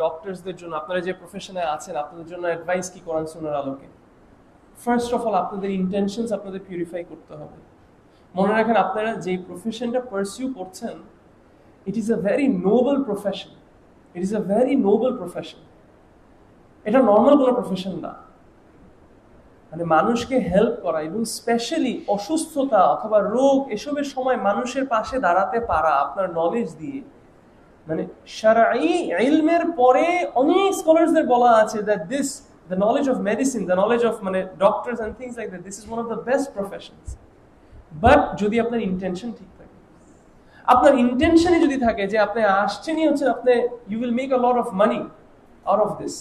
ডক্টরসদের জন্য, আপনারা যে প্রফেশনে আছেন, আপনাদের জন্য অ্যাডভাইস কি কোরআন সুন্নাহর আলোকে? ফার্স্ট অফ অল আপনাদের ইন্টেনশনস আপনাদের পিউরিফাই করতে হবে। মনে রাখেন, আপনারা যে প্রফেশনটা পারসিউ করছেন, ইট is a very noble profession. It is a very noble profession. এটা নর্মাল কোনো প্রফেশন না। মানে মানুষকে হেল্প করা এবং স্পেশালি অসুস্থতা অথবা রোগ এসবের সময় মানুষের পাশে দাঁড়াতে পারা আপনার নলেজ দিয়ে। মানে শারঈ ইলমের পরে অনেক স্কলারসদের বলা আছে that this the knowledge of medicine, the knowledge of মানে doctors and things like that, this is one of the best professions. But যদি আপনার ইন্টেনশন ঠিক থাকে, আপনার ইন্টেনশনই যদি থাকে যে আপনি আসছেনই হচ্ছে আপনি you will make a lot of money out of this,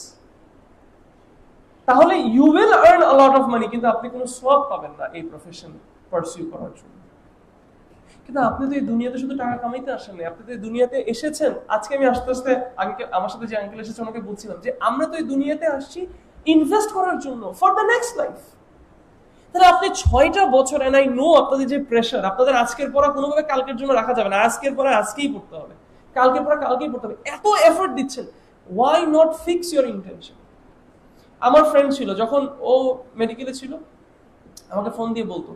তাহলে you will earn a lot of money, কিন্তু আপনি কোনো সওয়াব পাবেন না এই প্রফেশন পারসিউ করার জন্য। কিন্তু আপনি তো এই দুনিয়াতে শুধু টাকা কামাইতে আসেন না, আপনি তো এই দুনিয়াতে এসেছেন। আজকে আমি আস্তে আস্তে আগে আমার সাথে যে আঙ্কেল এসেছে ওনাকে বলছিলাম যে আমরা তো এই দুনিয়াতে আসছি ইনভেস্ট করার জন্য ফর দ্য নেক্সট লাইফ। তাহলে আপনি 6টা বছর, এন্ড আই নো আপনাদের যে প্রেশার, আপনাদের আজকের পড়া কোনোভাবে কালকের জন্য রাখা যাবে না, আজকের পড়া আজকেই পড়তে হবে, কালকের পড়া কালকেই পড়তে হবে, এত এফোর্ট দিচ্ছেন, why not fix your intention? আমার ফ্রেন্ড ছিল, যখন ও মেডিকেলে ছিল আমাকে ফোন দিয়ে বলতো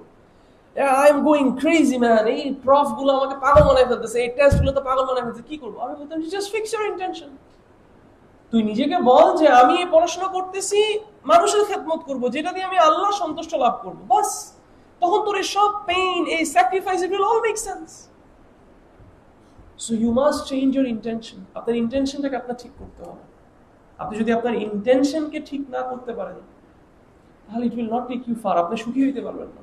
I am going crazy man, এই প্রফ গুলো আমাকে পাগল বানায় ফেলতেছে, এই টেস্ট গুলো তো পাগল বানায় ফেলতেছে, কি করবো? আমি বলতাম জাস্ট ফিক্স ইউর ইন্টেনশন। তুই নিজেকে বল যে আমি এই পড়াশোনা করতেছি মানুষের খেদমত করব, যেটা দিয়ে আমি আল্লাহ সন্তুষ্ট লাভ করবো, বাস। তখন তোর এই সব পেইন, এই sacrifice, it will all make sense. So you must change your intention. আপনার ইন্টেনশনটাকে আপনার ঠিক করতে হবে। আপনি যদি আপনার ইন্টেনশনকে ঠিক না করতে পারেন, তাহলে it will not take you far. আপনি সুখী হইতে পারবেন না,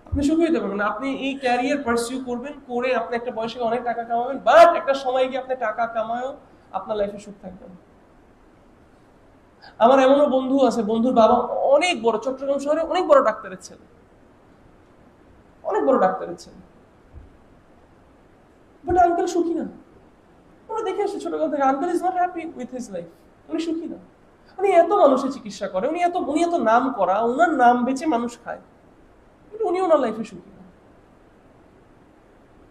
আপনি সুখী হইতে পারবেন না। আপনি এই ক্যারিয়ার পারসিউ করবেন, করে আপনি একটা বয়সে অনেক টাকা কামাবেন, বাট একটা সময় গিয়ে আপনি টাকা কামায়ও আপনার লাইফে সুখ থাকবে না। আমার এমনও বন্ধু আছে, বন্ধুর বাবা অনেক বড়, চট্টগ্রাম শহরে অনেক বড় ডাক্তারের ছেলে, অনেক বড় ডাক্তারের ছেলে, বাট আঙ্কেল সুখী না। আমরা দেখে আসছি ছোটবেলা থেকে, uncle is not happy with his life. উনি সুখী না। উনি এত মানুষের চিকিৎসা করে, উনি এত নাম করা, ওনার নাম বেচে মানুষ খায়, কিন্তু উনি ওনার লাইফে সুখী না।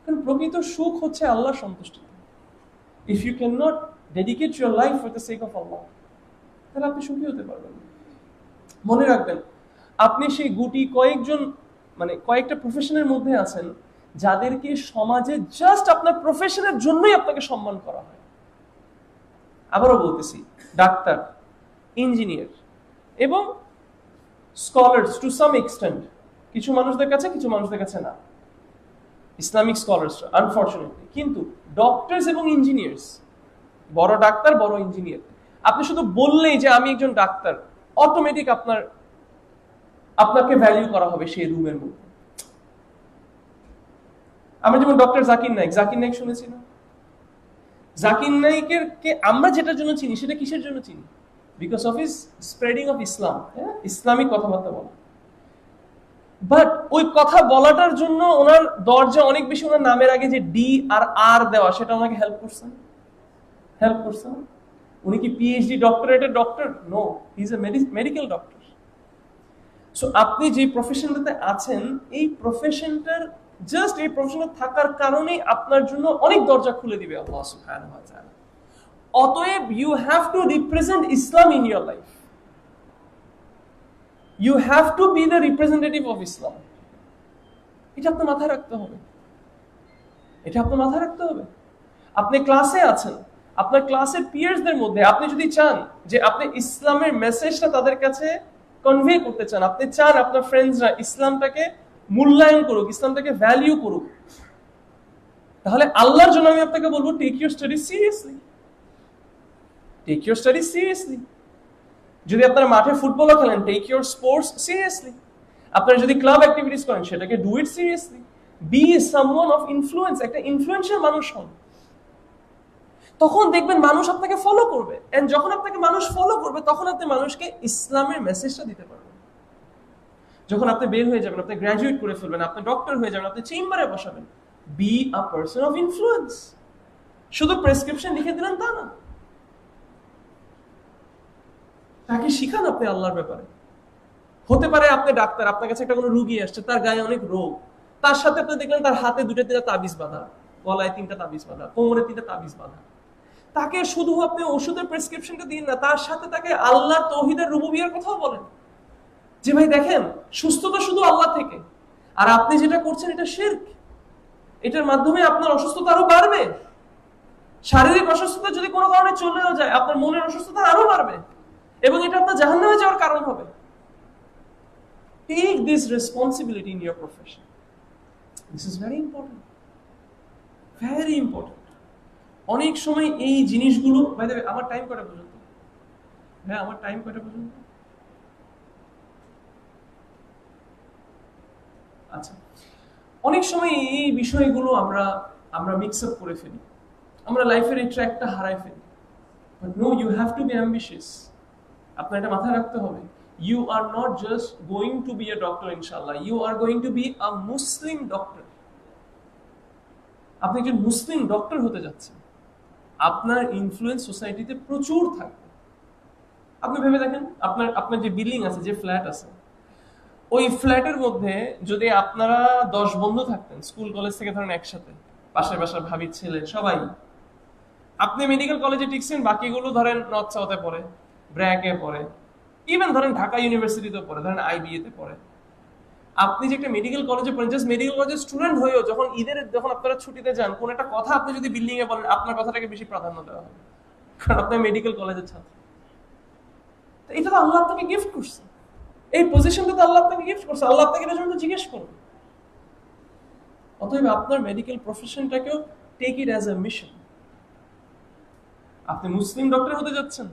কারণ প্রকৃত সুখ হচ্ছে আল্লাহর সন্তুষ্টি। If you can not dedicate your life for the sake of আল্লাহ, তাহলে আপনি সুখী হতে পারবেন না। মনে রাখবেন, আপনি সেই গুটি কয়েকজন, মানে কয়েকটা প্রফেশনের মধ্যে আছেন যাদেরকে সমাজে জাস্ট আপনার প্রফেশনের জন্যই আপনাকে সম্মান করা হয়। আবারও বলতেছি, ডাক্তার, ইঞ্জিনিয়ার এবং স্কলার্স টু সাম এক্সটেন্ট, কিছু মানুষদের কাছে, কিছু মানুষদের কাছে না, ইসলামিক স্কলার্স আনফরচুনেটলি। কিন্তু ডক্টরস এবং ইঞ্জিনিয়ার্স, বড় ডাক্তার, বড় ইঞ্জিনিয়ার, আপনি শুধু বললেই যে আমি একজন ডাক্তার, অটোমেটিক আপনাকে ভ্যালু করা হবে সেই রুমের মধ্যে। আমরা যেমন ডক্টর জাকির নাইক শুনেছি না? জাকির নাইকের কে আমরা যেটার জন্য চিনি, সেটা কিসের জন্য চিনি? Because of his spreading of Islam, Islamic কথাবার্তা বলা। বাট ওই কথা বলাটার জন্য ওনার দরজা অনেক বেশি, ওনার নামের আগে যে ডি আর আর দেওয়া, সেটা ওনাকে হেল্প করছে। উনি কি PhD doctorated doctor? No, he is a medical doctor. So আপনি যে প্রফেশনটাতে আছেন, এই প্রফেশনটার জাস্ট এই প্রফেশনে থাকার কারণেই আপনার জন্য অনেক দরজা খুলে দিবে আল্লাহ সুবহানাহু ওয়া তাআলা। অতএব you have to represent Islam in your life. You have to be the representative of Islam. এটা আপনার মাথায় রাখতে হবে, এটা আপনার মাথায় রাখতে হবে। আপনি ক্লাসে আছেন, আপনার ক্লাসের পিয়ার্সদের মধ্যে আপনি যদি চান যে আপনি ইসলামের মেসেজটা তাদের কাছে কনভে করতে চান, আপনি চান আপনার ফ্রেন্ডসরা ইসলামটাকে মূল্যায়ন করুক, ইসলামটাকে ভ্যালিউ করুক, তাহলে আল্লাহর জন্য আমি আপনাকে বলবো, take your study seriously, take your study seriously. যদি আপনারা মাঠে ফুটবলও খেলেন, টেক ইউর স্পোর্টস সিরিয়াসলি। আপনারা যদি ক্লাব অ্যাক্টিভিটিস করেন, সেটাকে do it seriously. B someone of influence, একটা ইনফ্লুয়েন্সিয়াল মানুষ হন। তখন দেখবেন মানুষ আপনাকে ফলো করবে, এন্ড যখন আপনাকে মানুষ ফলো করবে, তখন আপনি মানুষকে ইসলামের মেসেজটা দিতে পারবেন। যখন আপনি বের হয়ে যাবেন, আপনি গ্র্যাজুয়েট করে ফেলবেন, আপনি ডক্টর হয়ে যাবেন, আপনি চেম্বারে বসাবেন, be a person of influence. শুধু প্রেসক্রিপশন লিখে দিলেন তা না, তাকে শিখান আপনি আল্লাহর ব্যাপারে। হতে পারে আপনি ডাক্তার, আপনার কাছে একটা কোনো রুগী আসছে, তার গায়ে অনেক রোগ, তার সাথে আপনি দেখলেন তার হাতে 2-3টা তাবিজ বাঁধা, গলায় 3টা তাবিজ বাঁধা, কোমরে 3টা তাবিজ বাঁধা। তাকে শুধু আপনি ওষুধের প্রেসক্রিপশনটা দিন না, তার সাথে তাকে আল্লাহর তৌহিদের রুবুবিয়ার কথাও বলেন, যে ভাই দেখেন সুস্থতা শুধু আল্লাহ থেকে, আর আপনি যেটা করছেন এটা শিরক, এটার মাধ্যমে আপনার অসুস্থতা আরো বাড়বে। শারীরিক অসুস্থতা যদি কোনো কারণে চলেও যায়, আপনার মনের অসুস্থতা আরো বাড়বে এবং এটা আপনার জাহান্নামে যাওয়ার কারণ হবে। Take this responsibility in your profession. This is very important. Very important. অনেক সময় এই জিনিসগুলো, বাই দ্য ওয়ে আমার টাইম কটা পর্যন্ত? হ্যাঁ, আমার টাইম কটা পর্যন্ত? আচ্ছা, অনেক সময় এই বিষয়গুলো আমরা মিক্স আপ করে ফেলি, আমরা লাইফের এই ট্র্যাকটা হারাই ফেলি। But no, you have to be ambitious. আপনার এটা মাথায় রাখতে হবে, you are not just going to be a doctor ইনশাআল্লাহ, you are going to be a Muslim doctor. আপনি একজন মুসলিম ডক্টর হতে যাচ্ছেন, আপনার ইনফ্লুয়েন্স সোসাইটিতে প্রচুর থাকবে। আপনি ভেবে দেখেন, আপনার যে বিল্ডিং আছে, যে ফ্ল্যাট আছে, ওই ফ্ল্যাটের মধ্যে যদি আপনারা 10 বন্ধু থাকতেন, স্কুল কলেজ থেকে ধরেন একসাথে, পাশের বাসার ভাবির ছেলে সবাই, আপনি মেডিকেল কলেজে টিকছেন, বাকিগুলো ধরেন নর্থ সাউথে পড়ে, ব্র্যাকে পড়ে, ইভেন ধরেন ঢাকা ইউনিভার্সিটিতে পড়ে, ধরেন আইবিএ তে পড়ে। আপনি যে একটা মেডিকেল কলেজে পড়েন, জাস্ট মেডিকেল কলেজের স্টুডেন্ট হয়েও যখন যখন আপনারা ছুটিতে যান, কোন একটা কথা আপনি যদি বিল্ডিং এ বলেন, আপনার কথাটাকে বেশি প্রাধান্য দেওয়া হবে, কারণ আপনি মেডিকেল কলেজের ছাত্র। এটা তো আল্লাহ আপনাকে গিফট করছে, এই পজিশনটা তো আল্লাহ আপনাকে গিফট করছে, আল্লাহ আপনাকে এটার জন্য জিজ্ঞেস করবে। অতএব আপনার মেডিকেল প্রফেশনটাকেও take it as a mission. আপনি মুসলিম ডক্টর হতে যাচ্ছেন,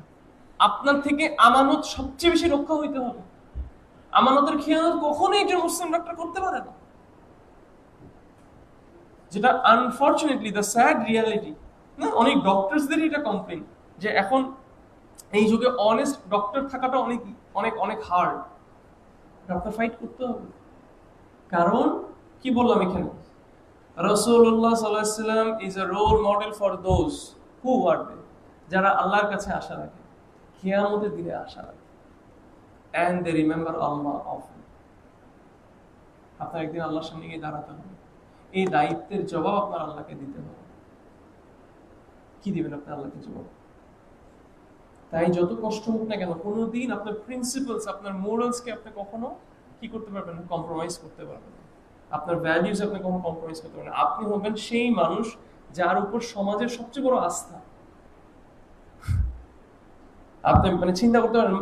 আপনার থেকে আমানত সবচেয়ে বেশি রক্ষা হইতে হবে। আমানতের খেয়ানত কখনোই একজন মুসলিম ডক্টর করতে পারে না, যেটা আনফরচুনেটলি দ্য স্যাড রিয়ালিটি। না, অনেক ডক্টরসদেরই এটা কমপ্লেন, যে এখন এই যুগে অনেস্ট ডক্টর থাকাটা অনেক অনেক অনেক হার্ড। ডক্টর ফাইট করতে হবে, কারণ কি বললাম এখানে, রাসূলুল্লাহ সাল্লাল্লাহু আলাইহি ওয়াসাল্লাম is a role model for those who are they, যারা আল্লাহর কাছে আশা রাখে, কিয়ামতের দিনে আশা রাখে, and they remember Allah often. আপনার একদিন আল্লাহর সামনে গিয়ে দাঁড়াতে হবে, এই দায়িত্বের জবাব আপনার আল্লাহকে দিতে হবে। কি দিবেন আপনি আল্লাহকে জবাব? তাই যত কষ্ট হোক না কেন, কোনোদিন আপনার প্রিন্সিপালস, আপনার মোরালসকে আপনি কখনো কি করতে পারবেন না, কম্প্রোমাইজ করতে পারবেন না। আপনার ভ্যালিউস আপনি কখনো কম্প্রোমাইজ করতে পারবেন না। আপনি হবেন সেই মানুষ যার উপর সমাজের সবচেয়ে বড় আস্থা। আপনি মানে চিন্তা করতে পারেন,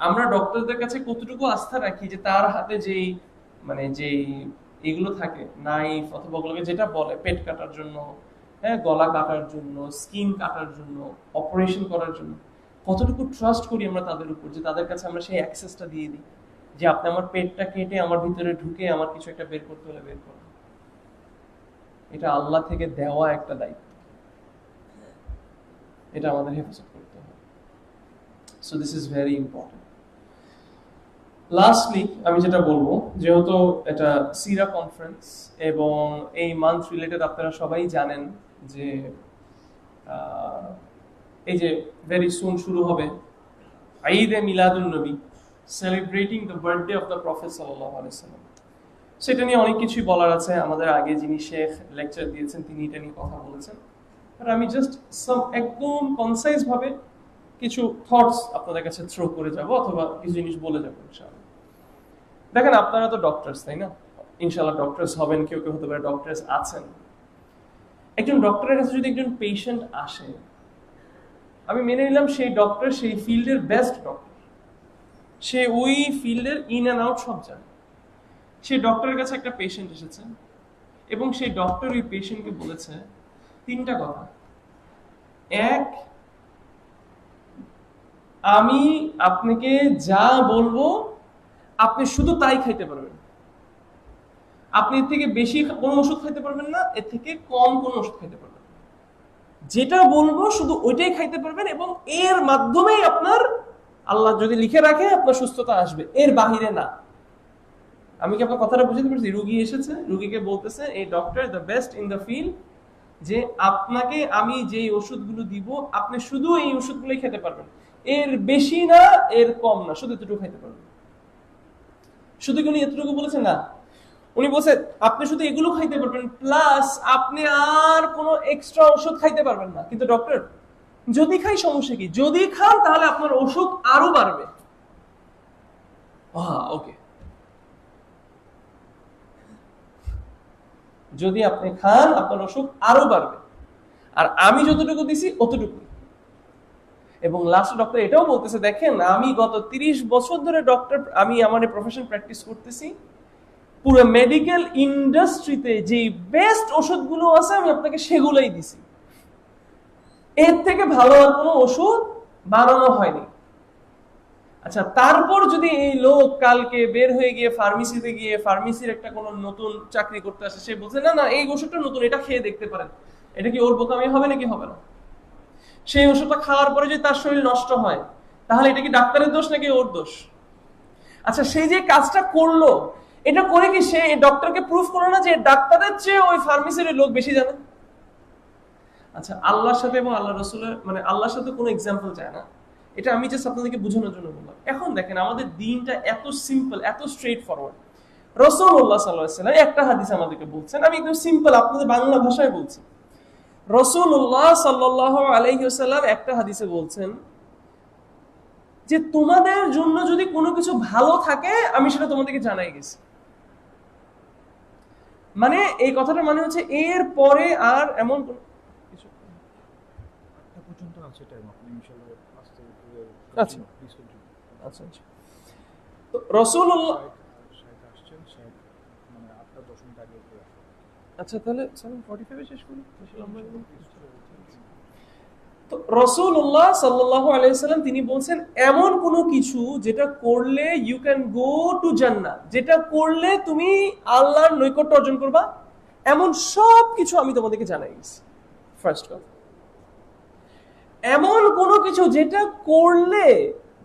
আমরা ডক্টরদের কাছে কতটুকু আস্থা রাখি, যে তার হাতে যেই এগুলো থাকে, নাইফ অথবা ওগুলোকে যেটা বলে পেট কাটার জন্য, হ্যাঁ, গলা কাটার জন্য, স্কিন কাটার জন্য, অপারেশন করার জন্য, কতটুকু ট্রাস্ট করি আমরা তাদের উপর, যে তাদের কাছে আমরা সেই অ্যাক্সেসটা দিয়ে দিই, যে আপনি আমার পেটটা কেটে আমার ভিতরে ঢুকে আমার কিছু একটা বের করতে হলে বের করুন। এটা আল্লাহ থেকে দেওয়া একটা দায়িত্ব, এটা আমাদের হেফাজত করতে হবে। So this is very important. Lastly আমি যেটা বলবো, যেহেতু এটা সিরা কনফারেন্স এবং এই মান্থ রিলেটেড আপনারা সবাই জানেন যে এই যে ভেরি সুন শুরু হবে ঈদে মিলাদুন নবী, celebrating the birthday of the prophet সাল্লাল্লাহু আলাইহি ওয়াসাল্লাম। সেটা নিয়ে অনেক কিছুই বলার আছে, আমাদের আগে যিনি শেখ লেকচার দিয়েছেন তিনি এটা নিয়ে কথা বলেছেন, আর আমি জাস্ট একদম কনসাইজ ভাবে কিছু থটস আপনাদের কাছে থ্রো করে যাব, অথবা কিছু জিনিস বলে যাবো ইনশাআল্লাহ। দেখেন, আপনারা তো ডক্টরস, তাই না? ইনশাআল্লাহ ডক্টরস হবেন, কেউ কেউ হতে পারে ডক্টরস আছেন। একজন ডক্টরের কাছে যদি একজন পেশেন্ট আসে, আমি মেনে নিলাম সেই ডক্টর সেই ফিল্ডের বেস্ট ডক্টর, সে ওই ফিল্ডের ইন অ্যান্ড আউট সব জানে। সেই ডক্টরের কাছে একটা পেশেন্ট এসেছে এবং সেই ডক্টর ওই পেশেন্টকে বলেছে 3টা কথা। এক, আমি আপনাকে যা বলবো আপনি শুধু তাই খাইতে পারবেন, আপনি এর থেকে বেশি কোনো ওষুধ খাইতে পারবেন না, এর থেকে কম কোনো ওষুধ খাইতে পারবেন না, যেটা বলবো শুধু ওইটাই খাইতে পারবেন, এবং এর মাধ্যমেই আপনার আল্লাহ যদি লিখে রাখে আপনার সুস্থতা আসবে, এর বাহিরে না। আমি কি আপনার কথাটা বুঝতে পারছি? রুগী এসেছে, রুগীকে বলতেছে এই doctor the best in the field, যে আপনাকে আমি যেই ওষুধগুলো দিব আপনি শুধু এই ওষুধগুলোই খেতে পারবেন, এর বেশি না এর কম না, শুধু এতটুকু খাইতে পারবেন। শুধু কি উনি এতটুকু বলেছেন? না, উনি বলছে আপনি শুধু এগুলো খাইতে পারবেন, প্লাস আপনি আর কোনো এক্সট্রা ওষুধ খাইতে পারবেন না। কিন্তু ডক্টর যদি খাই সমস্যা কি? যদি খান তাহলে আপনার অসুখ আরো বাড়বে। ওকে, যদি আপনি খান আপনার অসুখ আরো বাড়বে, আর আমি যতটুকু দিছি অতটুকু। এবং লাস্ট ডক্টর এটাও বলতেছে, দেখেন আমি গত 30 বছর ধরে ডক্টর, আমি আমার প্রফেশন প্র্যাকটিস করতেছি, পুরো মেডিকেল ইন্ডাস্ট্রিতে যে বেস্ট ওষুধগুলো আছে আমি আপনাকে সেগুলোই দিছি, এর থেকে ভালো আর কোনো ওষুধ বানানো হয়নি। আচ্ছা, তারপর যদি এই লোক কালকে বের হয়ে গিয়ে ফার্মেসিতে গিয়ে ফার্মেসির একটা কোনো নতুন চাকরি করতে আসে, সে বলছে না না এই ওষুধটা নতুন, এটা খেয়ে দেখতে পারেন, এটা কি ওর বোকামি হবে নাকি হবে না? সেই ওষুধটা খাওয়ার পরে যদি তার শরীর নষ্ট হয়, তাহলে এটা কি ডাক্তারের দোষ নাকি ওর দোষ? আচ্ছা, সেই যে কাজটা করলো, এটা করে কি সে ডক্টরকে প্রুফ করলো না যে ডাক্তারের চেয়ে ওই ফার্মেসির লোক বেশি জানে? আচ্ছা, আল্লাহর সাথে এবং আল্লাহ রসুলের, মানে আল্লাহর সাথে কোনো এক্সাম্পল চায় না, এটা আমি জাস্ট আপনাদেরকে বোঝানোর জন্য বললাম। এখন দেখেন আমাদের দিনটা এত সিম্পল, এত স্ট্রেট ফরওয়ার্ড। রাসূলুল্লাহ সাল্লাল্লাহু আলাইহি ওয়াসাল্লাম একটা হাদিস আমাদেরকে বলছেন, আমি একদম সিম্পল আপনাদের বাংলা ভাষায় বলছি। রাসূলুল্লাহ সাল্লাল্লাহু আলাইহি ওয়াসাল্লাম একটা হাদিসে বলছেন যে তোমাদের জন্য যদি কোনো কিছু ভালো থাকে আমি সেটা তোমাদেরকে জানাই গেছি। মানে এই কথাটার মানে হচ্ছে এর পরে আর এমন কিছু পর্যন্ত আছে টাইম, আপনি ইনশাআল্লাহ আস্তে আচ্ছা আচ্ছা আচ্ছা। তো রাসূলুল্লাহ আসছেন মানে আপনার 10 মিনিট আগে করে আসেন। আচ্ছা তাহলে 7:45 এ শেষ করি, বেশি লম্বা হবে। তো রাসূলুল্লাহ সাল্লাল্লাহু আলাইহি ওয়াসাল্লাম তিনি বলছেন এমন কোনো কিছু যেটা করলে ইউ ক্যান গো টু জান্নাহ, যেটা করলে তুমি আল্লাহর নৈকট্য অর্জন করবা, এমন সব কিছু আমি তোমাদেরকে জানাই দিয়েছি। ফার্স্ট কথা, এমন কোনো কিছু যেটা করলে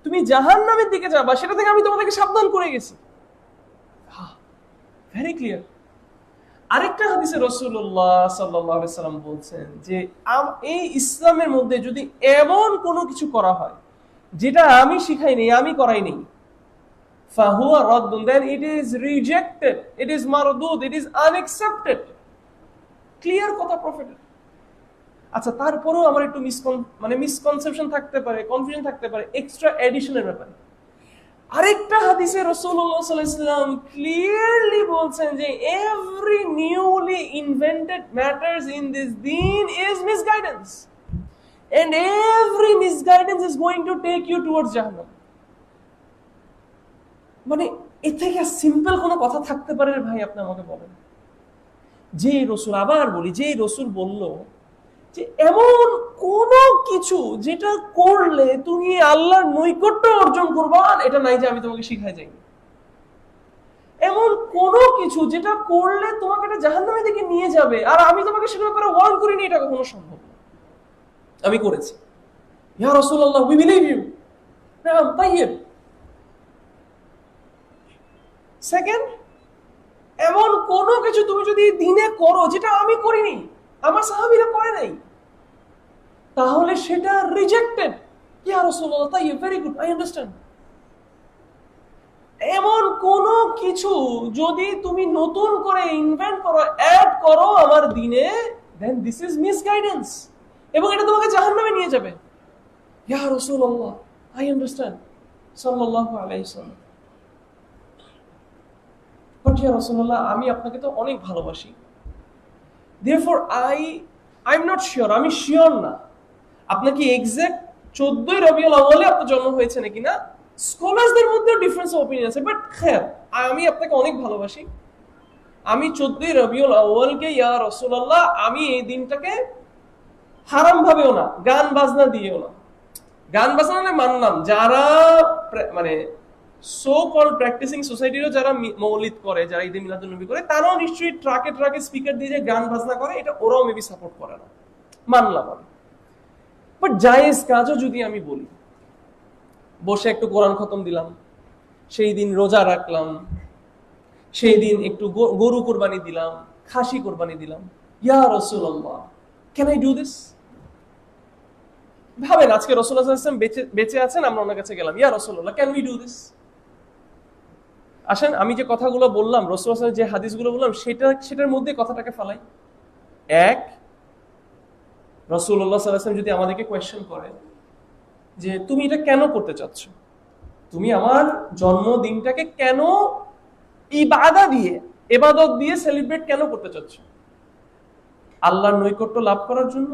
তুমি জাহান্নামের দিকে যাবা সেটা থেকে আমি তোমাদেরকে সাবধান করে গেছি। Very clear. আরেকটা হাদিসে রাসূলুল্লাহ সাল্লাল্লাহু আলাইহি সাল্লাম বলছেন যে এই ইসলামের মধ্যে যদি এমন কোনো কিছু করা হয় যেটা আমি শিখাই নেই, আমি করাই নেই, ফাহুয়া রাদ্দুন, then it is rejected, it is মারদুদ, ইট ইজ আনএক্সেপ্টেড। ক্লিয়ার কথা প্রফেটের। আচ্ছা, তারপরেও আমার একটু মিসকনসেপশন থাকতে পারে, কনফিউশন থাকতে পারে এক্সট্রা এডিশনের ব্যাপারে। আরেকটা হাদিসে রাসূলুল্লাহ সাল্লাল্লাহু আলাইহি ওয়াসাল্লাম ক্লিয়ারলি বলছেন যে every newly invented matters in this দীন is misguidance and every misguidance is going to take you towards জাহান্নাম। মানে এর থেকে সিম্পল কোনো কথা থাকতে পারে ভাই? আপনি আমাকে বলেন। যে রাসূল, আবার বলি, যে রাসূল বলল যে এমন কোন কিছু যেটা করলে তুমি আল্লাহর নৈকট্য অর্জন করবা, এটা নাই যে আমি তোমাকে শিখাই যাই। এমন কোন কিছু যেটা করলে তোমাকে এটা জাহান্নামের দিকে নিয়ে যাবে আর আমি তোমাকে সেটা করে ওয়ার্ন করিনি, এটা কখনো সম্ভব না। আমি করেছি। ইয়া রাসূলুল্লাহ, উই বিলিভ ইউ। নাম তাইয়্যিব। সেকেন্ড, এমন কোন কিছু তুমি যদি দিনে করো যেটা আমি করিনি, আমার সাহাবীরা করে নাই, তাহলে সেটা রিজেক্টেড। ইয়া রাসূলুল্লাহ, তাইয়্যিব, ভেরি গুড, আই আন্ডারস্ট্যান্ড। এমন কোন কিছু যদি তুমি নতুন করে ইনভেন্ট করো, অ্যাড করো আমার দ্বীনে, দেন দিস ইজ মিসগাইডেন্স, এবং এটা তোমাকে জাহান্নামে নিয়ে যাবে। ইয়া রাসূলুল্লাহ, আই আন্ডারস্ট্যান্ড, সাল্লাল্লাহু আলাইহি ওয়াসাল্লাম। বাট ইয়া রাসূলুল্লাহ, আমি আপনাকে তো অনেক ভালোবাসি, therefore I am not sure, আমি শিওর না আপনার কি এক্সাক্ট 14ই রবিউল আউয়ালে আপনার জন্ম হয়েছে নাকি না। স্কলারসদের মধ্যেও ডিফারেন্স অফ অপিনিয়ন আছে, বাট খেয়াল, আমি আপনাকে অনেক ভালোবাসি, আমি 14ই রবিউল আউয়ালকে, ইয়া রাসূলুল্লাহ, আমি এই দিনটাকে হারাম ভাবেও না, গান বাজনা দিয়েও না। গান বাজনা মানলাম, যারা মানে সো কল প্র্যাকটিসিং সোসাইটিরও যারা মৌলিদ করে, যারা ঈদে মিলাদুন্নবী করে, তারাও নিশ্চয়ই ট্রাকে ট্রাকে স্পিকার দিয়ে যে গান বাজনা করে, এটা ওরাও মেবি সাপোর্ট করে না, মানলাম আমি। বাট জায়েজ কাজও যদি আমি বলি, বসে একটু কোরআন খতম দিলাম, সেই দিন রোজা রাখলাম, সেই দিন একটু গরু কোরবানি দিলাম, খাসি কোরবানি দিলাম, ইয়া রাসূলুল্লাহ, ক্যান আই ডু দিস? ভাবেন, আজকে রাসূলুল্লাহ সাল্লাল্লাহু আলাইহি ওয়াসাল্লাম বেঁচে আছেন, আমরা ওনার কাছে গেলাম, ইয়া রাসূলুল্লাহ, ক্যান উই ডু দিস? আসেন, আমি যে কথাগুলো বললাম, রাসূলুল্লাহ সাল্লাল্লাহু আলাইহি ওয়াসাল্লাম যে হাদিসগুলো বললাম, সেটার মধ্যে কথাটাকে ফালাই। এক, রাসূলুল্লাহ সাল্লাল্লাহু আলাইহি ওয়াসাল্লাম যদি আমাদেরকে কোয়েশ্চেন করে যে তুমি এটা কেন করতে চাচ্ছ, তুমি আমার জন্মদিনটাকে কেন ইবাদত দিয়ে সেলিব্রেট কেন করতে চাচ্ছ? আল্লাহর নৈকট্য লাভ করার জন্য?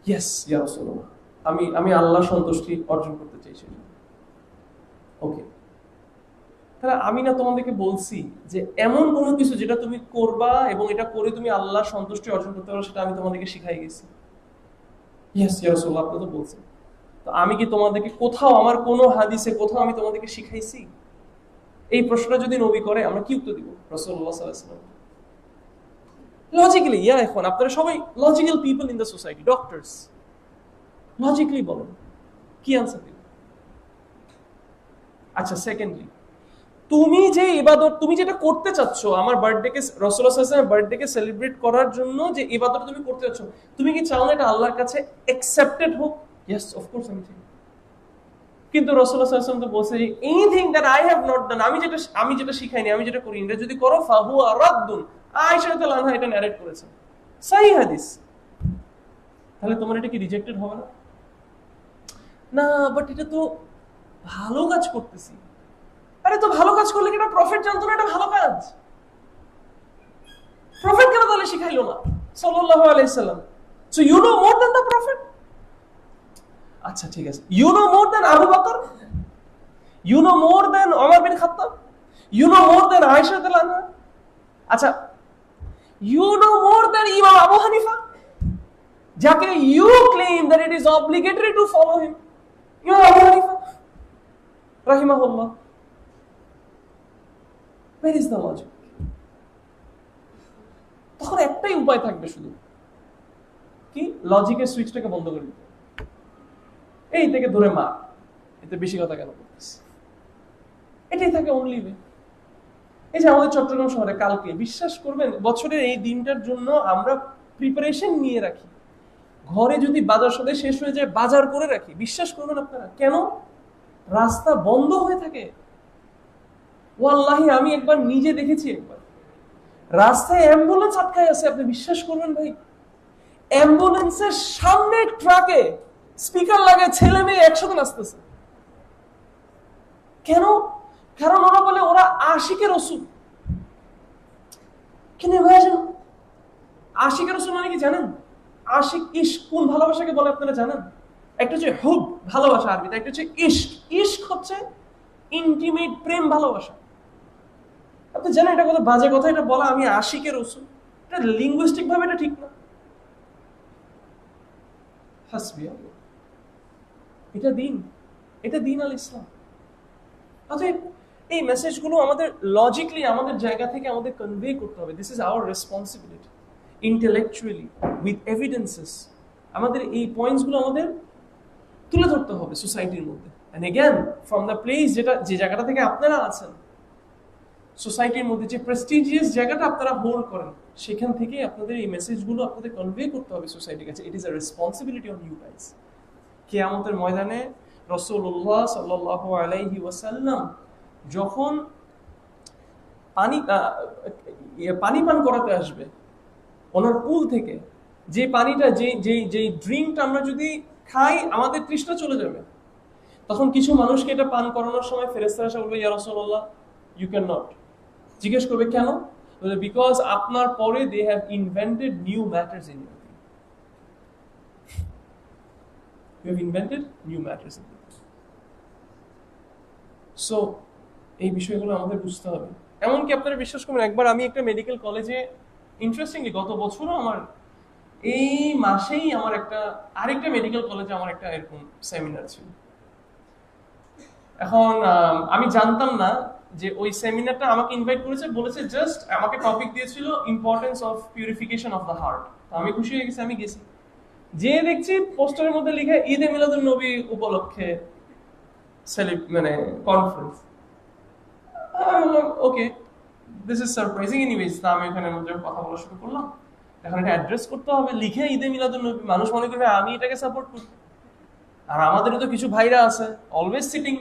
ইয়েস ইয়া রাসূলুল্লাহ, আমি আল্লাহ সন্তুষ্টি অর্জন করতে চাইছি। ওকে, তাহলে আমি না তোমাদেরকে বলছি যে এমন কোনো কিছু যেটা তুমি করবা এবং এটা করে তুমি আল্লাহর সন্তুষ্টি অর্জন করতে পারো, সেটা আমি তোমাদেরকে শিখাই গেছি। ইয়েস ইয়া রাসূলুল্লাহ, আপনি তো বলছেন। তো আমি কি তোমাদেরকে কোথাও, আমার কোনো হাদিসে কোথাও আমি তোমাদেরকে শিখাইছি? এই প্রশ্নটা যদি নবী করে আমরা কি উত্তর দিব? রাসূলুল্লাহ সাল্লাল্লাহু আলাইহি ওয়াসাল্লাম লজিক্যালি, এখন আপনারা সবাই logical people in the society, doctors, logically বলেন কি আনসার দিবেন? আচ্ছা, সেকেন্ডলি, তুমি যে ইবাদত, তুমি যেটা করতে চাচ্ছ আমার বার্থডেকে, রাসূলুল্লাহ সাল্লাল্লাহু আলাইহি ওয়াসাল্লামের বার্থডেকে সেলিব্রেট করার জন্য যে ইবাদত তুমি করতে চাচ্ছ, তুমি কি চাও না এটা আল্লাহর কাছে অ্যাকসেপ্টেড হোক? ইয়েস, অফ কোর্স আমি চাই। কিন্তু রাসূলুল্লাহ সাল্লাল্লাহু আলাইহি ওয়াসাল্লাম তো বলছে যে anything that I have not done, আমি যেটা শিখাইনি, আমি যেটা করি, এটা যদি করো ফাহুয়া রাদ্দুন। আয়েশা রাদিয়াল্লাহু আনহা এটা ন্যারেট করেছেন, সহিহ হাদিস। তাহলে তোমার এটা কি রিজেক্টেড হবে না? না, বাট এটা তো ভালো কাজ করতেছি। আরে তো ভালো কাজ করলে কি এটা প্রফেট জানতো না এটা ভালো কাজ? প্রফেট কেন তাহলে শিখাইলো না সাল্লাল্লাহু আলাইহি সাল্লাম? So you know more than the prophet. আচ্ছা ঠিক আছে, you know more than Abu Bakr, you know more than Umar bin Khattab, you know more than Aisha রাদিয়াল্লাহু আনহা। আচ্ছা, ইউ নো মোর দ্যান ইমাম আবু হানিফা, যাকে you claim that it is obligatory to follow him, Imam Abu Hanifa রাহিমাহুল্লাহ। Where is the logic? তখন একটাই উপায় থাকবে শুধু, কি? লজিকের সুইচটাকে বন্ধ করে দিতে, এই থেকে ধরে মা, এতে বেশি কথা কেন করতেছিস, এটাই থাকে অনলি ওয়ে। এই যে আমাদের চট্টগ্রাম শহরে কালকে, বিশ্বাস করবেন, বছরের এই দিনটার জন্য আমরা প্রিপারেশন নিয়ে রাখি, ঘরে যদি বাজার সদাই শেষ হয়ে যায় বাজার করে রাখি। বিশ্বাস করবেন আপনারা, কেন? রাস্তা বন্ধ হয়ে থাকে। ওয়াল্লাহি আমি একবার নিজে দেখেছি, একবার রাস্তায় অ্যাম্বুলেন্স আটকায় আছে, আপনি বিশ্বাস করবেন ভাই, অ্যাম্বুলেন্সের সামনে ট্রাকে স্পিকার লাগে, ছেলে মেয়ে একসাথে নাচতেছে। কেন? কারণ ওরা বলে ওরা আশিকের রাসূল। কেন ভাইজান, আশিকের রাসূল মানে কি জানেন? আশিক ইশক কোন ভালোবাসাকে বলে আপনারা জানেন? একটা হচ্ছে হুব, ভালোবাসা আরবিতে, একটা হচ্ছে ইশক। ইশক হচ্ছে ইন্টিমেট প্রেম, ভালোবাসা। আপনি জানেন এটা কত বাজে কথা, এটা বলা আমি আশিকের রাসূল, এটা লিঙ্গুইস্টিক ভাবে এটা ঠিক না। হাসবি আল্লাহ, এটা দিন আল ইসলাম। অতএব এই মেসেজগুলো আমাদের লজিক্যালি আমাদের জায়গা থেকে আমাদের কনভে করতে হবে। This is our responsibility, intellectually with evidences আমাদের এই পয়েন্টসগুলো আমাদের তুলে ধরতে হবে সোসাইটির মধ্যে। And again from the place, যে জায়গাটা থেকে আপনারা আছেন, সোসাইটির মধ্যে যে প্রেস্টিজিয়াস জায়গাটা আপনারা হোল্ড করেন, সেখান থেকে আপনাদের এই মেসেজগুলো আপনাদের কনভে করতে হবে সোসাইটির কাছে। It is a responsibility on you guys. কিয়ামতের ময়দানে রাসূলুল্লাহ সাল্লাল্লাহু আলাইহি ওয়াসাল্লাম যখন পানি পান করাতে আসবে ওনার পুল থেকে, যে পানিটা, যে ড্রিঙ্কটা আমরা যদি খাই আমাদের তৃষ্ণা চলে যাবে, তখন কিছু মানুষকে এটা পান করানোর সময় ফেরেশতারা এসে বলবে, ইয়া রাসূলুল্লাহ ইউ ক্যান নট। জিজ্ঞেস করবে কেন? বলে বিকজ আপনার পরে they have invented new matters in you. You have invented new matters in it. So, এই বিষয়গুলো আমাদের বুঝতে হবে। এমনকি আপনারা বিশ্বাস করবেন, একবার আমি একটা মেডিকেল কলেজে, ইন্টারেস্টিংলি গত বছরও আমার এই মাসেই আমার আরেকটা মেডিকেল কলেজে আমার একটা এরকম সেমিনার ছিল। এখন আমি জানতাম না যে ওই সেমিনারটা আমাকে ইনভাইট করেছে, বলেছে জাস্ট আমাকে টপিক দিয়েছিল importance of purification of the heart. আমি খুশি হয়ে গেছি, আমি গেছি। যে দেখছি পোস্টারের মধ্যে লিখে ঈদে মিলাদুন নবী উপলক্ষে মানে conference. Okay, this is surprising anyways. তা আমি এখানে মধ্যে কথা বলা শুরু করলাম। এখন এটা অ্যাড্রেস করতে হবে, লিখে ঈদে মিলাদুন নবী। মানুষ মনে করবে আমি এটাকে সাপোর্ট করি। আর আমাদেরও তো কিছু ভাইরা আছে অলওয়েজ সিটিং,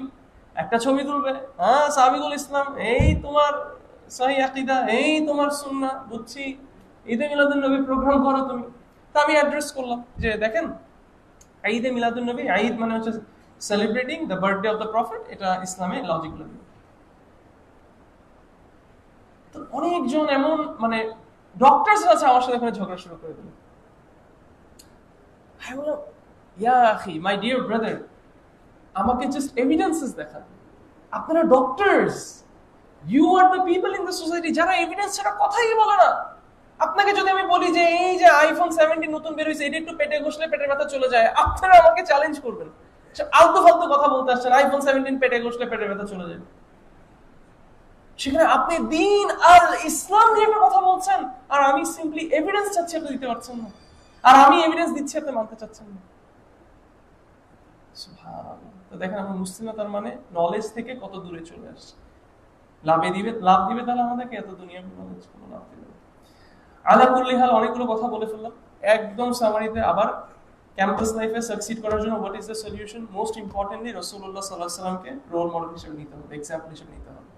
একটা ছবি তুলবে, হ্যাঁ সাবিকুল ইসলাম, এই তোমার সহিহ আকীদা, এই তোমার সুন্নাহ, বুঝছি, ঈদে মিলাদুন নবী প্রোগ্রাম করো তুমি। তা আমি অ্যাড্রেস করলাম যে দেখেন, ঈদে মিলাদুন নবী, ঈদ মানে হচ্ছে celebrating the birthday of the prophet, এটা ইসলামে লজিক্যাল। তো অনেকজন এমন মানে ডক্টরস আছে আমার সাথে এখানে ঝগড়া শুরু করে দিল। আমি বললাম, ইয়া আখি, মাই ডিয়ার ব্রাদার, আমাকে জাস্ট এভিডেন্সেস দেখান। আপনারা doctors, you are the people in the society যারা এভিডেন্স ছাড়া কথাই বলে না। আপনাকে যদি আমি বলি যে এই যে আইফোন 17 নতুন বের হয়েছে, এটা একটু পেটে ঘষলে পেটের ব্যথা চলে যায়, আপনারা আমাকে চ্যালেঞ্জ করবেন আলতু ফালতু কথা বলতে আসছেন, আইফোন 17 পেটে ঘষলে পেটের ব্যথা চলে যায়। সেখানে আপনি দিন আর ইসলাম নিয়ে একটা কথা বলছেন, আর আমি সিম্পলি এভিডেন্স চাচ্ছি, আপনি দিতে পারছেন না। আর আমি এভিডেন্স দিচ্ছি, আপনি মানতে চাচ্ছেন না। সুবহানাল্লাহ। তো দেখেন আমরা মুসলিমতার মানে নলেজ থেকে কত দূরে চলে আসছে। লাভ দিবে তাহলে আমাদেরকে, এত দুনিয়ার নলেজ কোনো লাভ দিবে না। আলা কুল্লি হাল, অনেকগুলো কথা বলে ফেললাম। একদম সামারিতে আবার ক্যাম্পাস লাইফে সাকসিড করার জন্য what is the solution? Most importantly রাসূলুল্লাহ সাল্লাল্লাহু আলাইহি ওয়াসাল্লামকে রোল মডেল হিসেবে নিতে হবে, এক্সাম্পল হিসেবে নিতে হবে।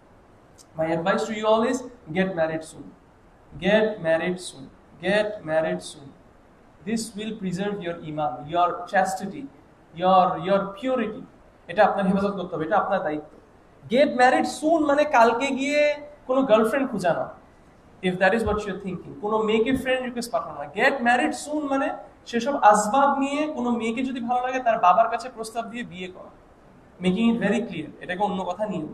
My advice to you all is get married soon. Get married soon. Get married soon. This will preserve your iman, your chastity, your purity. এটা আপনার হেফাজত করতে হবে, এটা আপনার দায়িত্ব। Get married soon মানে কালকে গিয়ে কোনো গার্লফ্রেন্ড খোঁজা না, if that is what you're thinking, কোনো মেয়েকে ফ্রেন্ড রিকোয়েস্ট পাঠানো না। Get married soon মানে সেসব আসবাব নিয়ে কোনো মেয়েকে যদি ভালো লাগে তার বাবার কাছে প্রস্তাব দিয়ে বিয়ে করা, মেকিং ইট ভেরি ক্লিয়ার, এটাকে অন্য কথা নিয়ে।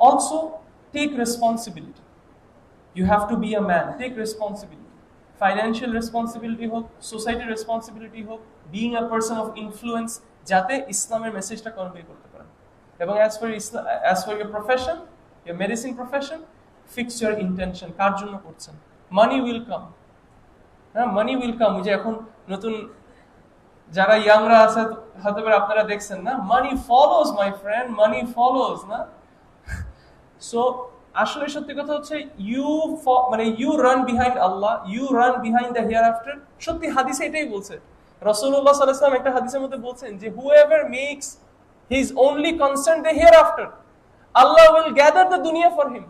Also, take responsibility. You have to be a man. Take responsibility. Financial responsibility হোক, society responsibility হোক, being a person of influence, যাতে ইসলামের মেসেজটা কনভে করতে পারেন। এবং as for your profession, your medicine profession, fix your intention. কার জন্য করছেন? Money will come. হ্যাঁ, money will come. যে এখন নতুন যারা ইয়াংরা আছে হয়তো আপনারা দেখছেন না, money follows my friend, money follows না। সো আসলে সত্যি কথা হচ্ছে you run behind Allah, you run behind the hereafter. সত্যি হাদিসে এটাই বলছে। রাসূলুল্লাহ সাল্লাল্লাহু আলাইহি ওয়াসাল্লাম একটা হাদিসের মধ্যে বলছেন যে whoever makes his only concern the hereafter, Allah will gather the dunya for him.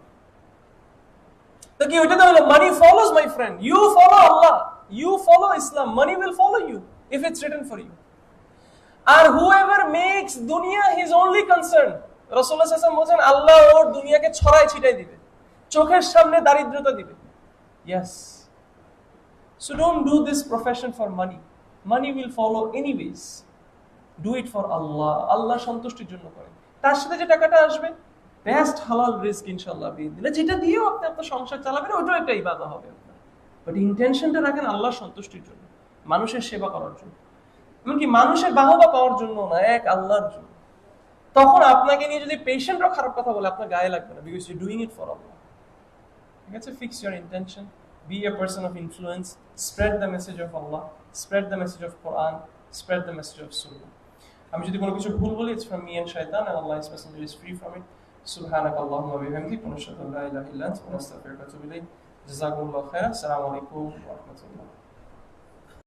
তো কি ওইটা তো হলো money follows my friend, you follow Allah, you follow Islam, money will follow you if it's written for you. R whoever makes dunya his only concern, রাসূলুল্লাহ সাল্লাল্লাহু আলাইহি ওয়াসাল্লাম বলেন আল্লাহ ওর দুনিয়াকে ছড়াই ছিটাই দিবে, চোখের সামনে দারিদ্রতা দিবে। Yes, so don't do this profession for money. Money will follow anyways. Do it for Allah. আল্লাহ সন্তুষ্টির জন্য করেন। তার সাথে যে টাকাটা আসবে বেস্ট হালাল রিস্ক ইনশাআল্লাহ বিদিল্লাহ, যেটা দিয়েও আপনি আপনার সংসার চালাবেন, ওইটাও একটা ইবাদত হবে আপনার। বাট ইন্টেনশনটা রাখেন আল্লাহর সন্তুষ্টির জন্য, মানুষের সেবা করার জন্য, এমনকি মানুষের বাহবা পাওয়ার জন্য না, এক আল্লাহর জন্য। তখন আপনাকে নিয়ে যদি পেশেন্টরা খারাপ কথা বলে আপনার গায়ে লাগবে না, because you doing it for Allah. ঠিক আছে? Fix your intention, be a person of influence, spread the message of Allah, spread the message of Quran, spread the message of sunnah. আমি যদি কোনো কিছু ভুল বলি, ইটস ফ্রম মি এন্ড শয়তান, and Allah's messenger is free from it. সুবহানাক আল্লাহুম্মা ওয়া বিহামদিক, ওয়া নাশহাদু আল্লা ইলাহা ইল্লা আনতা, ওয়া নাস্তাগফিরুকা ওয়া নাতুবু ইলাইক। জাযাকুমুল্লাহু খাইরান। আসসালামু আলাইকুম ওয়া রাহমাতুল্লাহ।